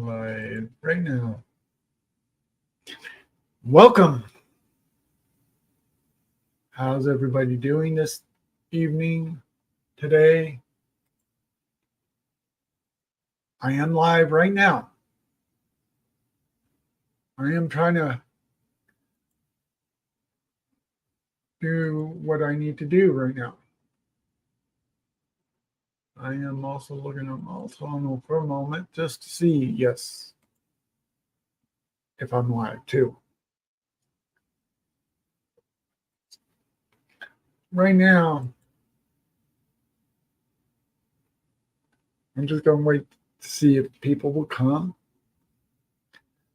Live right now. Welcome. How's everybody doing this evening, today? I am live right now. I am trying to do what I need to do right now. I am also looking at my phone for a moment just to see, yes, if I'm live too. Right now, I'm just going to wait to see if people will come.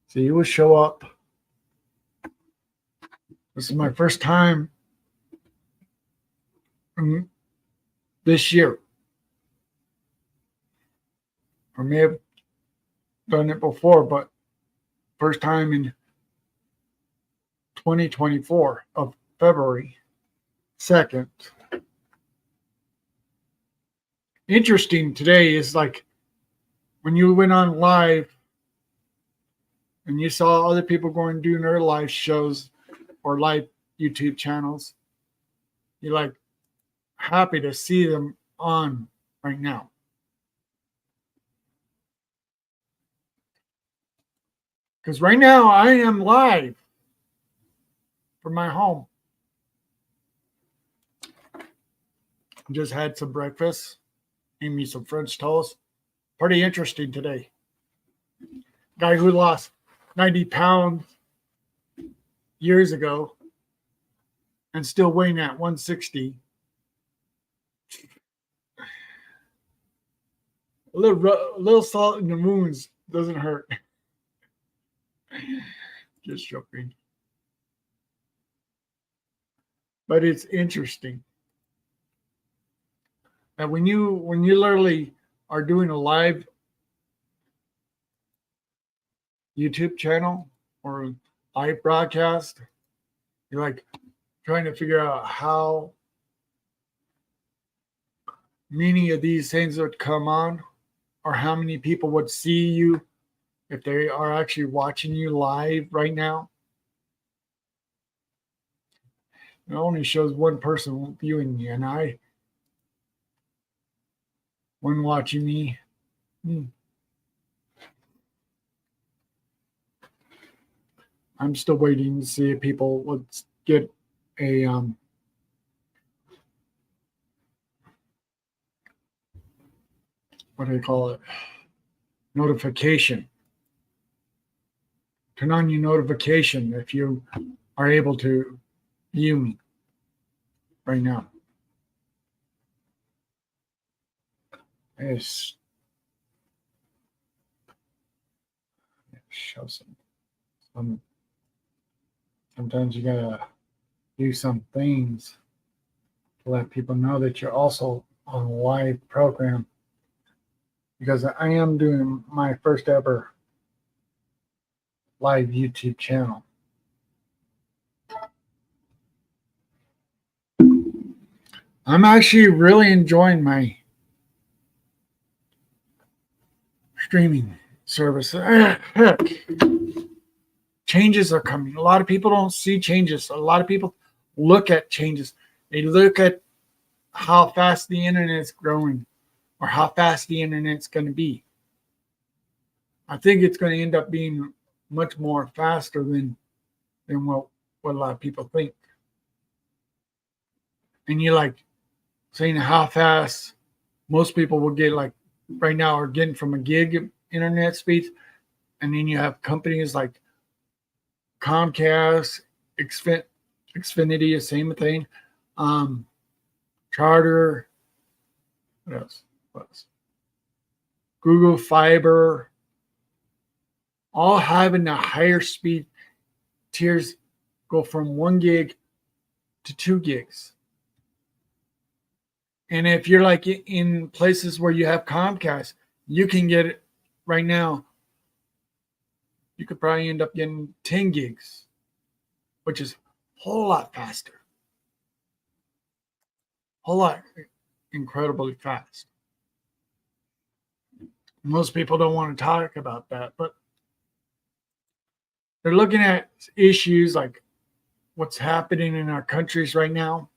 See who will show up. This is my first time this year. I may have done it before, but first time in 2024 of February 2nd. Interesting today is like when you went on live and you saw other people going doing their live shows or live YouTube channels, you're like happy to see them on right now. Because right now I am live from my home. Just had some breakfast, made me some French toast. Pretty interesting today. Guy who lost 90 pounds years ago and still weighing at 160. A little salt in the wounds doesn't hurt. Just joking. But it's interesting that when you literally are doing a live YouTube channel or live broadcast, you're like trying to figure out how many of these things would come on or how many people would see you if they are actually watching you live right now. It only shows one person viewing me, and one watching me. I'm still waiting to see if people would get a what do they call it? Notification. Turn on your notification if you are able to view me right now. Yes. Show some. Sometimes you gotta do some things to let people know that you're also on a live program, because I am doing my first ever live YouTube channel. I'm actually really enjoying my streaming service. Heck, changes are coming. A lot of people don't see changes. A lot of people look at changes. They look at how fast the internet's growing or how fast the internet's going to be. I think it's going to end up being much more faster than what a lot of people think. And you're like saying how fast most people will get, like right now are getting from a gig internet speeds. And then you have companies like Comcast, Xfinity, the same thing. Charter, what else? Google Fiber, all having the higher speed tiers go from 1 gig to 2 gigs. And if you're like in places where you have Comcast, you can get it right now. You could probably end up getting 10 gigs, which is a whole lot faster. Whole lot incredibly fast. Most people don't want to talk about that, but they're looking at issues like what's happening in our countries right now,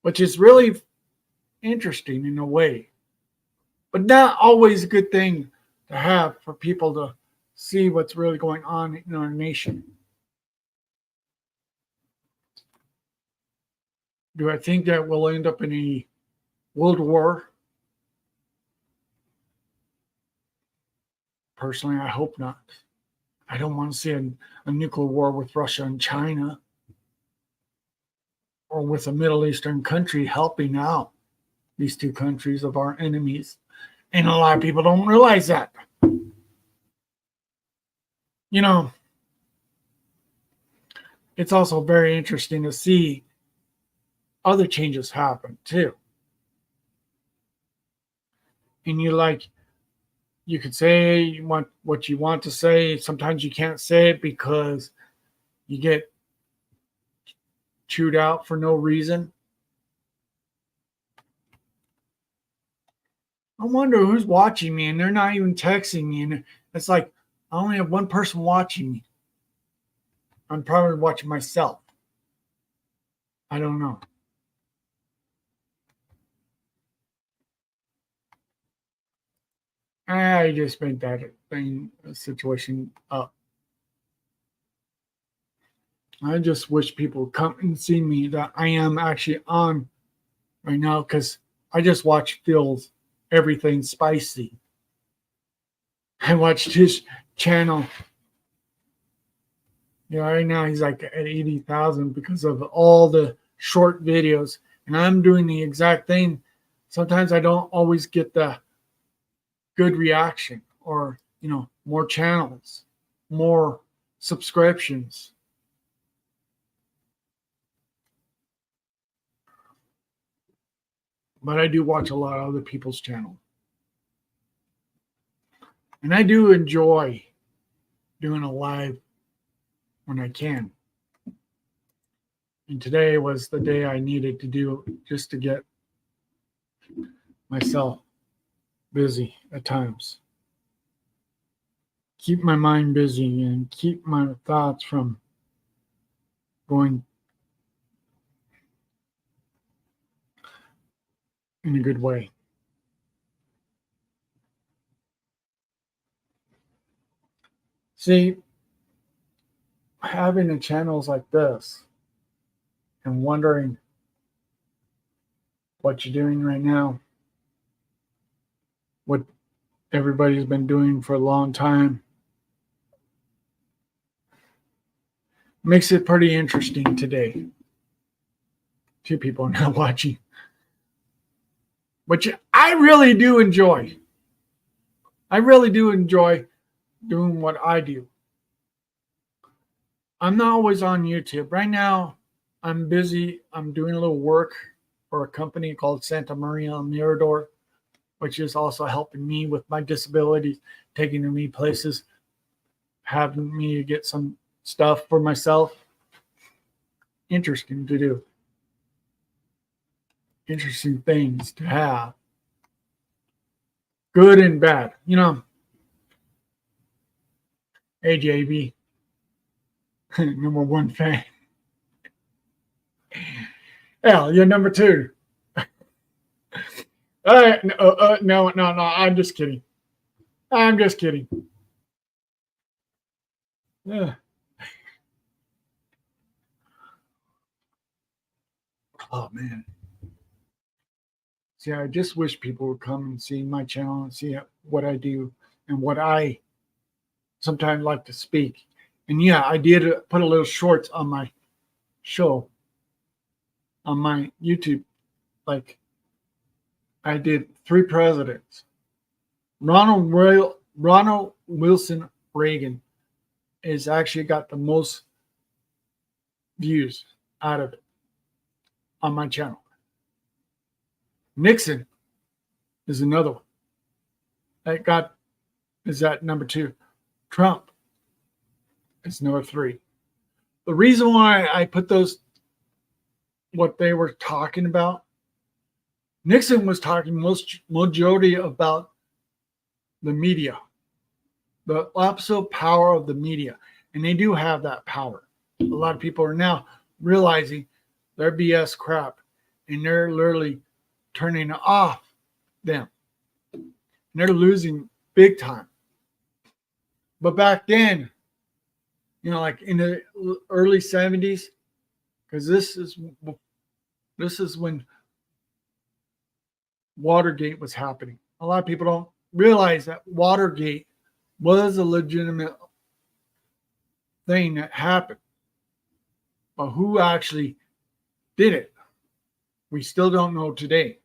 which is really interesting in a way, but not always a good thing to have for people to see what's really going on in our nation. Do I think that we'll end up in a world war? Personally, I hope not. I don't want to see a nuclear war with Russia and China or with a Middle Eastern country helping out these two countries of our enemies. And a lot of people don't realize that. You know, it's also very interesting to see other changes happen too. And you could say you want what you want to say. Sometimes you can't say it because you get chewed out for no reason. I wonder who's watching me and they're not even texting me. And it's like, I only have one person watching me. I'm probably watching myself. I don't know. I just made that situation up. I just wish people would come and see me that I am actually on right now because I just watched Phil's Everything Spicy. I watched his channel. Yeah, right now he's like at 80,000 because of all the short videos. And I'm doing the exact thing. Sometimes I don't always get the good reaction or, more channels, more subscriptions. But I do watch a lot of other people's channel. And I do enjoy doing a live when I can. And today was the day I needed to do just to get myself busy at times. Keep my mind busy and keep my thoughts from going in a good way. See, having the channels like this and wondering what you're doing right now, what everybody's been doing for a long time, makes it pretty interesting today. Two people are not watching, which I really do enjoy. I really do enjoy doing what I do. I'm not always on YouTube. Right now, I'm busy. I'm doing a little work for a company called Santa Maria Mirador, which is also helping me with my disabilities, taking me places, having me get some stuff for myself. Interesting to do. Interesting things to have. Good and bad. AJB, number one fan. Al, you're number two. No, I'm just kidding. Yeah. Oh, man. See, I just wish people would come and see my channel and see what I do and what I sometimes like to speak. And yeah, I did put a little shorts on my show, on my YouTube. Like, I did 3 presidents. Ronald Wilson Reagan has actually got the most views out of it on my channel. Nixon is another one. Is at number 2. Trump is number 3. The reason why I put those, what they were talking about, Nixon was talking majority about the media, the absolute power of the media. And they do have that power. A lot of people are now realizing their BS crap, and they're literally turning off them. And they're losing big time. But back then, like in the early 70s, because this is when Watergate was happening. A lot of people don't realize that Watergate was a legitimate thing that happened. But who actually did it? We still don't know today.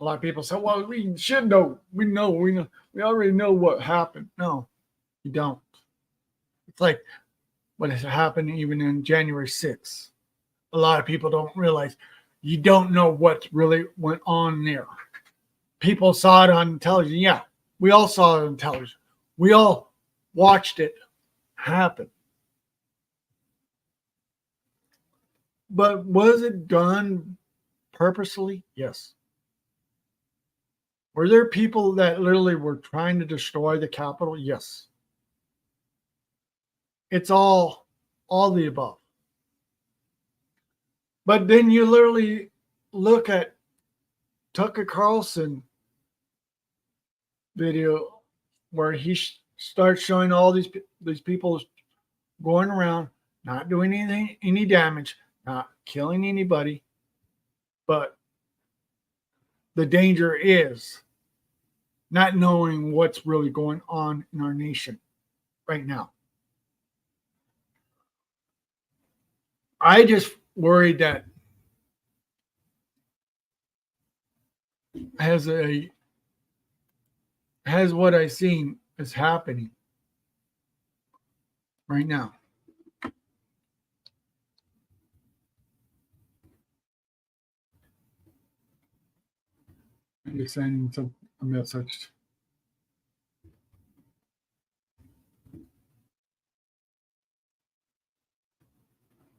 A lot of people say, well, we should know. We know. We already know what happened. No, you don't. It's like what has happened even in January 6th. A lot of people don't realize you don't know what really went on there. People saw it on television. Yeah, we all saw it on television. We all watched it happen. But was it done purposely? Yes. Were there people that literally were trying to destroy the Capitol? Yes. It's all the above. But then you literally look at Tucker Carlson video where he starts showing all these people going around, not doing any damage, not killing anybody, but the danger is not knowing what's really going on in our nation right now. I just worried that as what I've seen is happening right now. I'm just sending a message.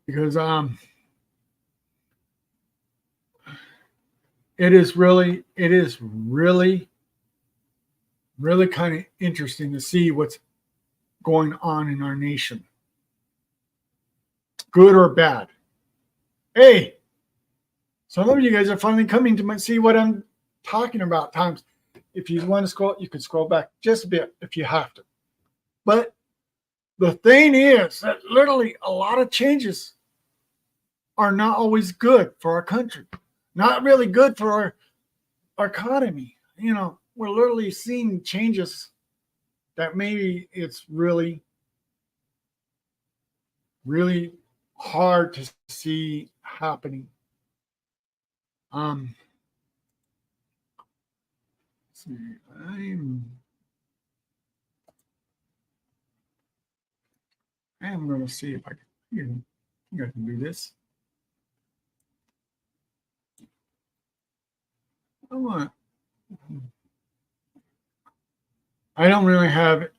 Because it is really kind of interesting to see what's going on in our nation, good or bad. Hey, some of you guys are finally coming to see what I'm talking about. Times, if you want to scroll, you can scroll back just a bit if you have to. But the thing is that literally a lot of changes are not always good for our country, not really good for our economy. We're literally seeing changes that maybe it's really, really hard to see happening. Let's see, I'm going to see if I can do this. I don't really have.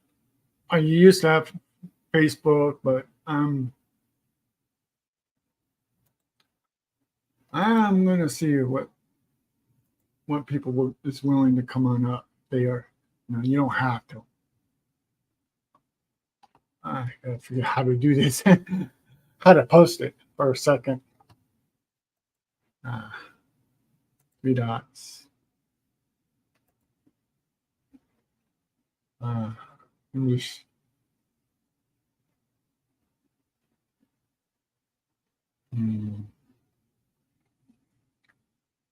I used to have Facebook, but I'm going to see what people is willing to come on up. They are. You don't have to. I gotta figure out how to do this. How to post it for a second. 3 dots. English.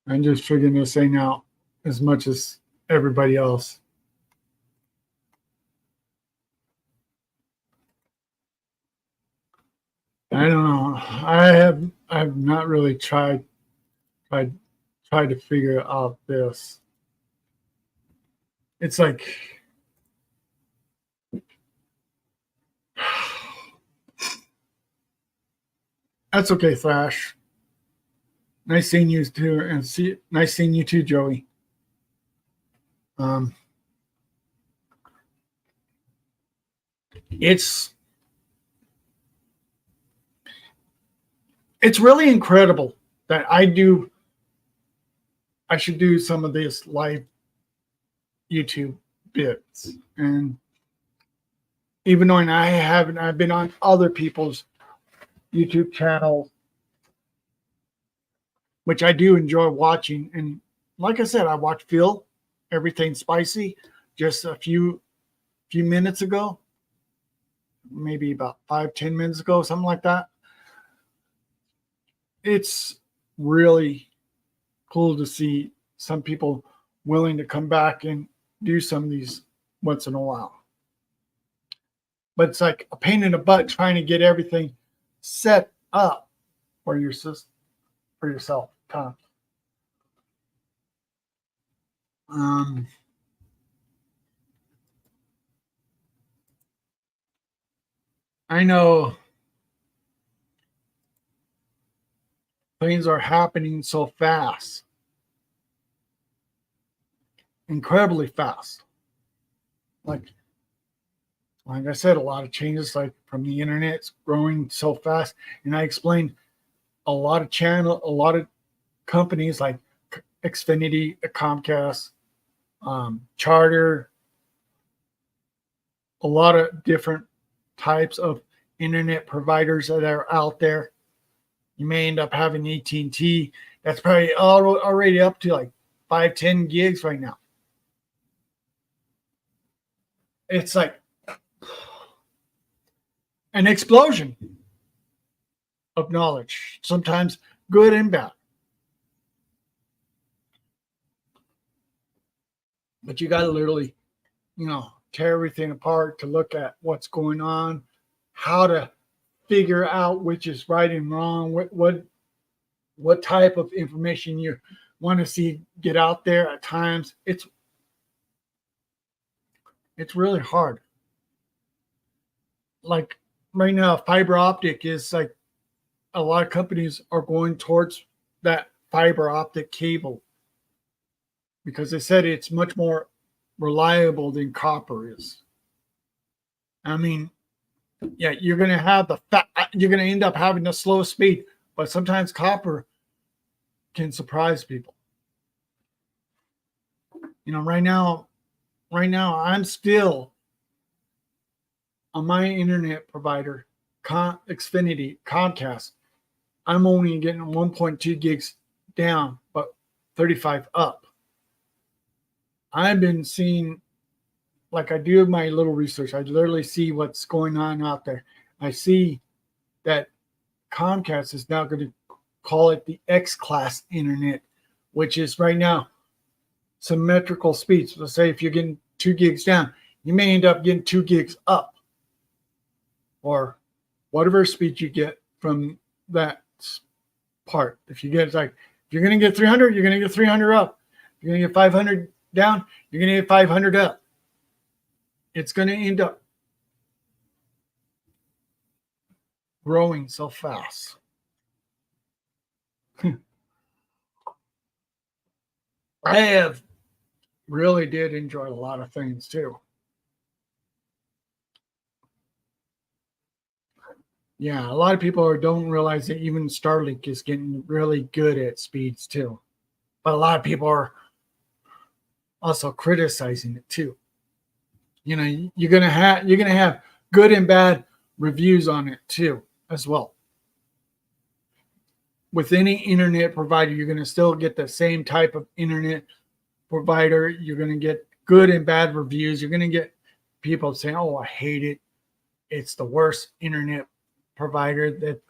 I'm just figuring this thing out as much as everybody else. I don't know. I've not really tried to figure out this. It's like that's okay, Flash. Nice seeing you too, and nice seeing you too, Joey. It's really incredible that I should do some of this live YouTube bits. And even though I've been on other people's YouTube channels, which I do enjoy watching. And like I said, I watched Phil, Everything Spicy, just a few minutes ago, maybe about 5-10 minutes ago, something like that. It's really cool to see some people willing to come back and do some of these once in a while. But it's like a pain in the butt trying to get everything set up for your system, for yourself. I know things are happening so fast, incredibly fast. Like I said, a lot of changes, like from the internet, it's growing so fast. And I explained a lot of companies like Xfinity, Comcast, Charter, a lot of different types of internet providers that are out there. You may end up having AT&T. That's probably already up to like 5-10 gigs right now. It's like an explosion of knowledge, sometimes good and bad. But you got to literally, tear everything apart to look at what's going on, how to figure out which is right and wrong, what type of information you want to see get out there. At times it's really hard. Like right now, fiber optic is like, a lot of companies are going towards that fiber optic cable because they said it's much more reliable than copper is. I mean, yeah, you're going to have you're going to end up having the slow speed, but sometimes copper can surprise people. Right now I'm still on my internet provider, Xfinity, Comcast. I'm only getting 1.2 gigs down, but 35 up. I've been seeing, like I do my little research. I literally see what's going on out there. I see that Comcast is now going to call it the X-Class internet, which is right now symmetrical speeds. Let's say if you're getting 2 gigs down, you may end up getting 2 gigs up, or whatever speed you get from that part. If you're going to get 300, you're going to get 300 up. If you're going to get 500 down, you're going to get 500 up. It's going to end up growing so fast. I have really did enjoy a lot of things too. Yeah, a lot of people don't realize that even Starlink is getting really good at speeds too. But a lot of people are also criticizing it too. You're gonna have good and bad reviews on it too, as well. With any internet provider, you're gonna still get the same type of internet provider. You're gonna get good and bad reviews. You're gonna get people saying, "Oh, I hate it. It's the worst internet provider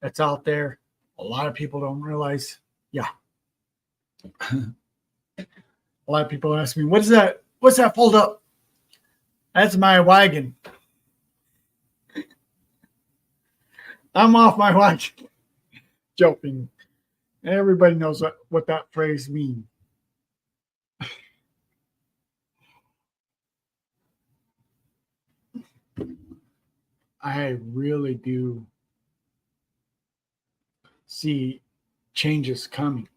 that's out there." A lot of people don't realize. Yeah. A lot of people ask me, "What's that? What's that fold up?" That's my wagon. I'm off my wagon. Joking. Everybody knows what that phrase means. I really do see changes coming,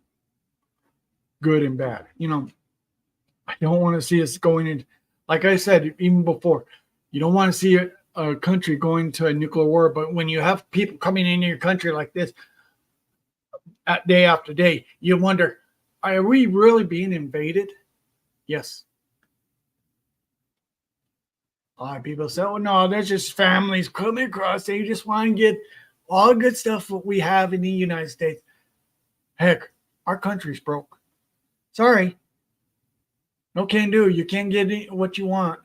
good and bad. I don't want to see us going in, like I said, even before, you don't want to see a country going to a nuclear war. But when you have people coming into your country like this, day after day, you wonder, are we really being invaded? Yes. A lot of people say, "Oh no, there's just families coming across. They just want to get all the good stuff that we have in the United States." Heck, our country's broke. Sorry, no can do. You can't get what you want.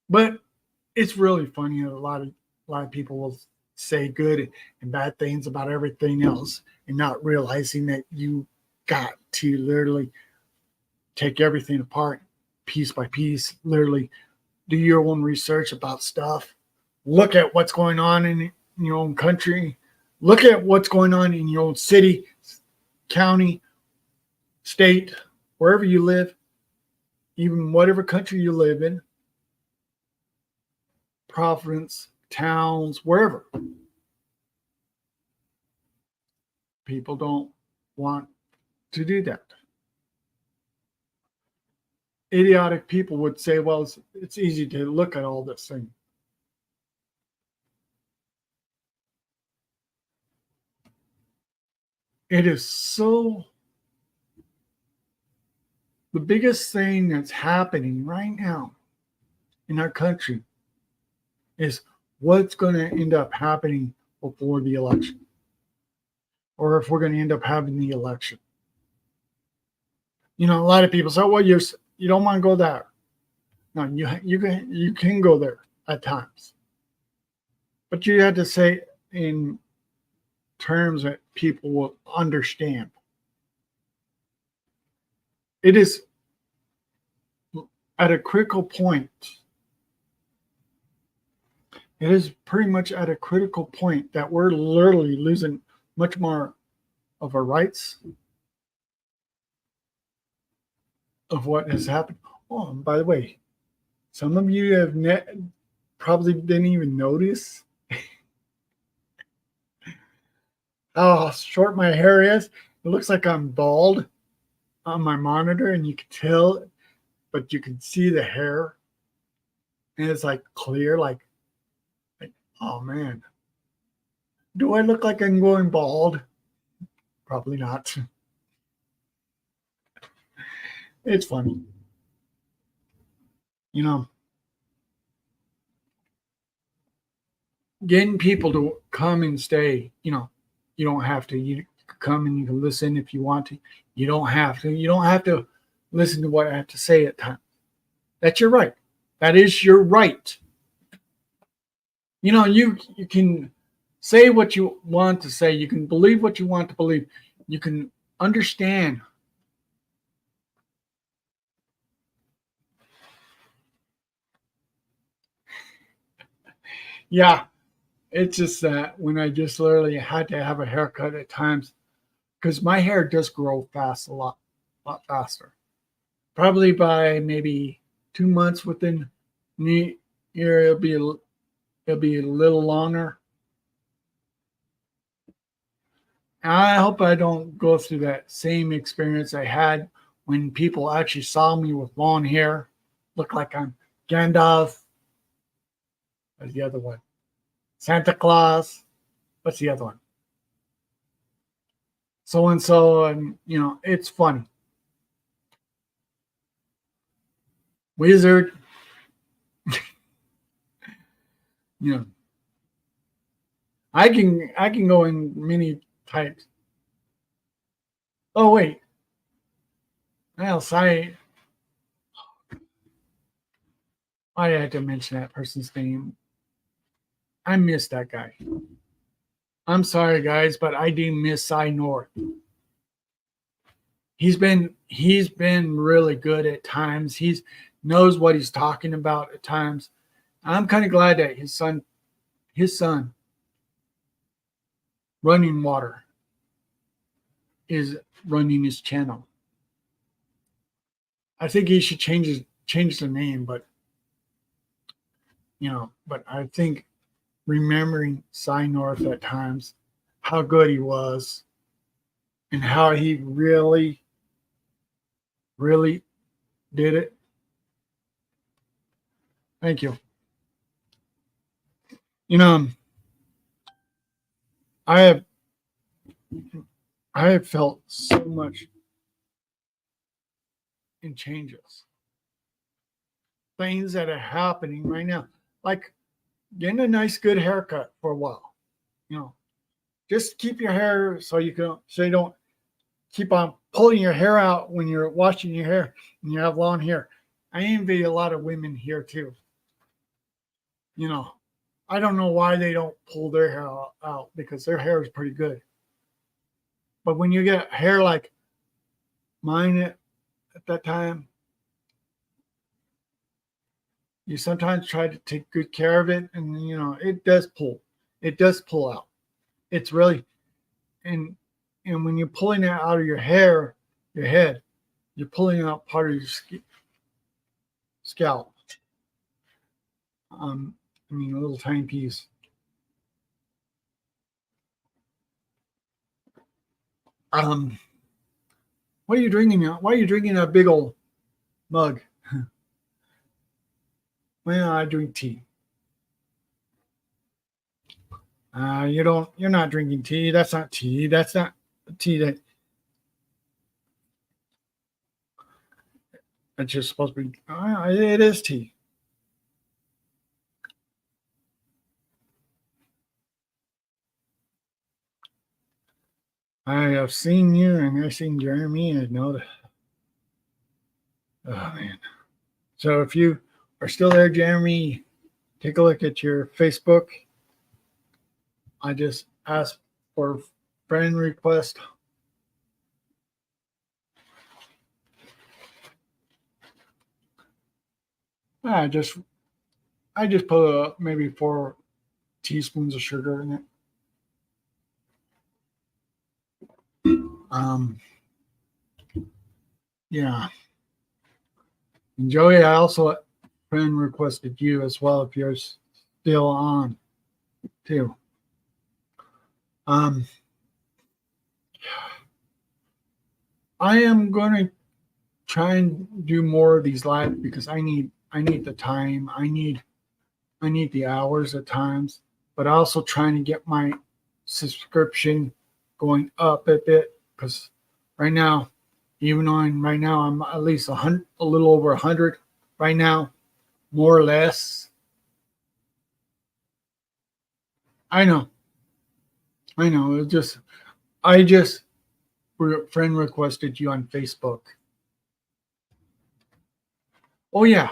But it's really funny that a lot of people will say good and bad things about everything else and not realizing that you got to literally take everything apart piece by piece, literally do your own research about stuff, look at what's going on in your own country, look at what's going on in your own city, county, state, wherever you live, even whatever country you live in, province, towns, wherever. People don't want to do that. Idiotic people would say, well, it's easy to look at all this thing. It is so, the biggest thing that's happening right now in our country is what's going to end up happening before the election, or if we're going to end up having the election. A lot of people say, well, you don't want to go there. No, you can go there at times, but you have to say in terms that people will understand. It is at a critical point. It is pretty much at a critical point that we're literally losing much more of our rights of what has happened. Oh, and by the way, some of you have probably didn't even notice how short my hair is. It looks like I'm bald on my monitor, and you can tell, but you can see the hair, and it's like clear, like oh man, do I look like I'm going bald? Probably not. It's funny. Getting people to come and stay, you don't have to. You can come and you can listen if you want to. You don't have to. You don't have to listen to what I have to say at times. That's your right. That is your right. You can say what you want to say. You can believe what you want to believe. You can understand. Yeah, it's just that when I just literally had to have a haircut at times, because my hair does grow fast, lot faster. Probably by maybe 2 months within New Year, it'll be a little longer. I hope I don't go through that same experience I had when people actually saw me with long hair, look like I'm Gandalf. What's the other one? Santa Claus. What's the other one? So and so, and it's funny. Wizard. you know, I can go in many types. Oh wait, else I had to mention that person's name. I miss that guy. I'm sorry, guys, but I do miss Cy North. He's been really good at times. He's knows what he's talking about at times. I'm kind of glad that his son, Running Water, is running his channel. I think he should change the name, but I think remembering Cy North at times, how good he was, and how he really, really did it. Thank you. You know, I have I have felt so much in changes. things that are happening right now. Like getting a nice, good haircut for a while. You know, just keep your hair so you don't keep on pulling your hair out when you're washing your hair and you have long hair. I envy a lot of women here too. You know, I don't know why they don't pull their hair out because their hair is pretty good. But when you get hair like mine at that time, you sometimes try to take good care of it, and you know it does pull. It does pull out. It's really and when you're pulling it out of your hair, your head, you're pulling out part of your scalp. I mean, a little tiny piece. What are you drinking now? Why are you drinking a big old mug? Well, I drink tea. You're not drinking tea. That's not tea. That's not tea that's just supposed to be. It is tea. I have seen you and I've seen Jeremy and I know that. Oh man. So if you are still there, Jeremy, take a look at your Facebook. I just asked for friend request. I just put maybe 4 teaspoons of sugar in it. Yeah. And Joey, I also friend requested you as well if you're still on too. I am going to try and do more of these live because I need the time. I need the hours at times, but also trying to get my subscription going up a bit because right now, even on right now, I'm at least a little over 100 right now, more or less. I know. I just friend requested you on Facebook. Oh yeah.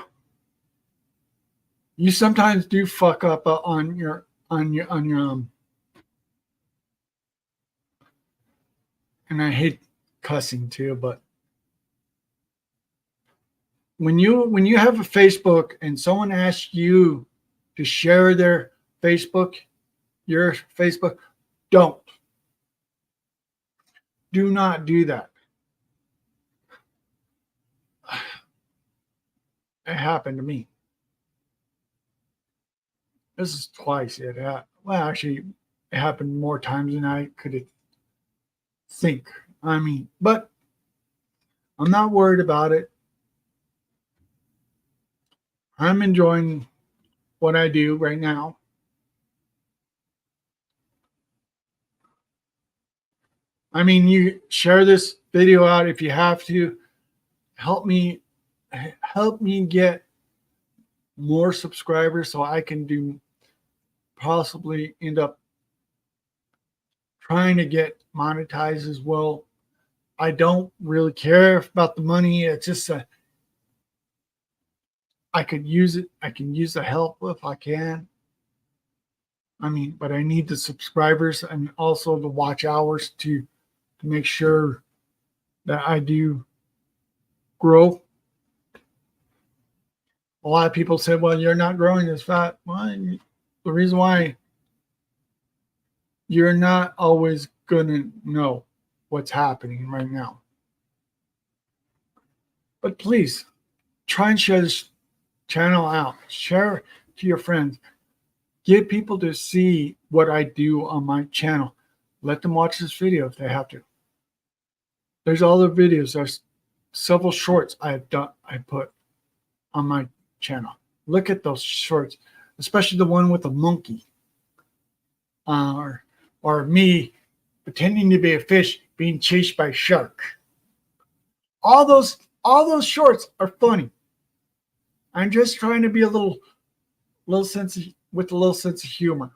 You sometimes do fuck up on your and I hate cussing too, but when you have a Facebook and someone asks you to share their Facebook, your Facebook, do not do that. It happened to me. This is twice it happened. Well, actually, it happened more times than I could think. I mean, but I'm not worried about it. I'm enjoying what I do right now. I mean, you share this video out if you have to. Help me get more subscribers so I can possibly end up trying to get monetized as well. I don't really care about the money. It's just I could use it. I can use the help if I can. I mean, but I need the subscribers and also the watch hours to make sure that I do grow. A lot of people said, well, you're not growing as fast. Well, the reason why you're not always going to know what's happening right now. But please try and share this channel out. Share to your friends. Get people to see what I do on my channel. Let them watch this video if they have to. There's other videos. There's several shorts I put on my channel. Look at those shorts, especially the one with the monkey, or me pretending to be a fish being chased by a shark. All those shorts are funny. I'm just trying to be a little sense of, with a little sense of humor.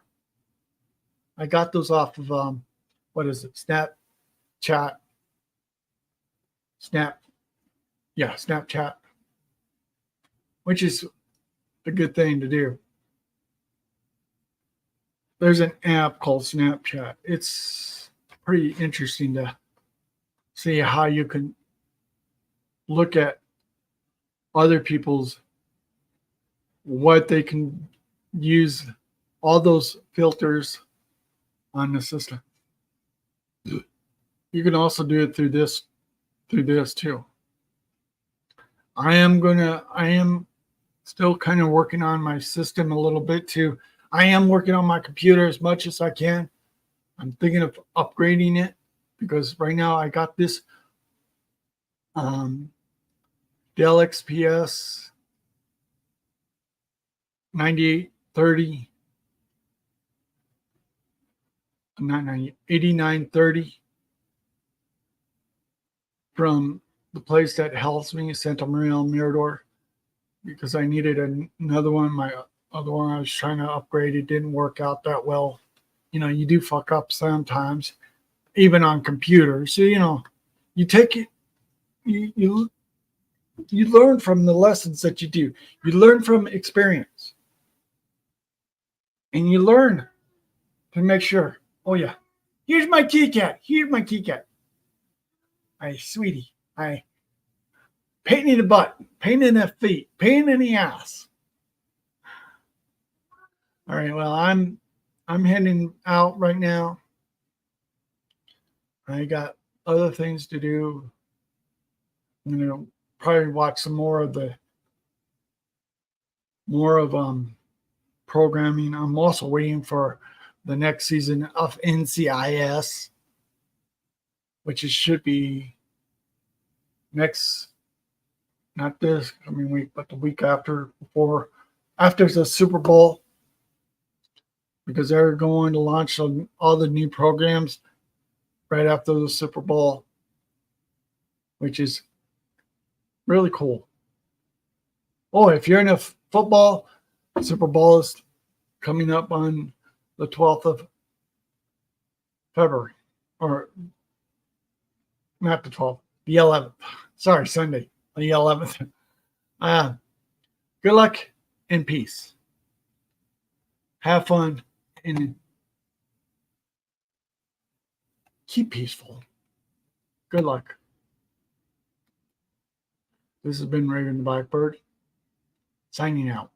I got those off of what is it? Snapchat. Snap. Yeah, Snapchat, which is a good thing to do. There's an app called Snapchat. It's pretty interesting to see how you can look at other people's what they can use all those filters on the system. You can also do it through this too. I am still kind of working on my system a little bit too. I am working on my computer as much as I can. I'm thinking of upgrading it because right now I got this Dell XPS 9830, not 90, 8930 from the place that helps me, Santa Maria El Mirador, because I needed another one. My other one I was trying to upgrade, it didn't work out that well. You know, you do fuck up sometimes, even on computers. So, you know, you take it, you learn from the lessons that you do. You learn from experience. And you learn to make sure, oh yeah, here's my KitKat. Here's my KitKat. Hey, sweetie, I pain in the butt, pain in the feet, pain in the ass. All right, well, I'm heading out right now. I got other things to do. I'm gonna probably watch some more of programming. I'm also waiting for the next season of NCIS, which should be next, not this coming week, but the week after, after the Super Bowl, because they're going to launch all the new programs right after the Super Bowl, which is really cool. Oh, if you're into football, Super Bowl is coming up on the 12th of February, or not the 12th, the 11th. Sorry, Sunday, the 11th. Good luck and peace. Have fun and keep peaceful. Good luck. This has been Raven the Blackbird, signing out.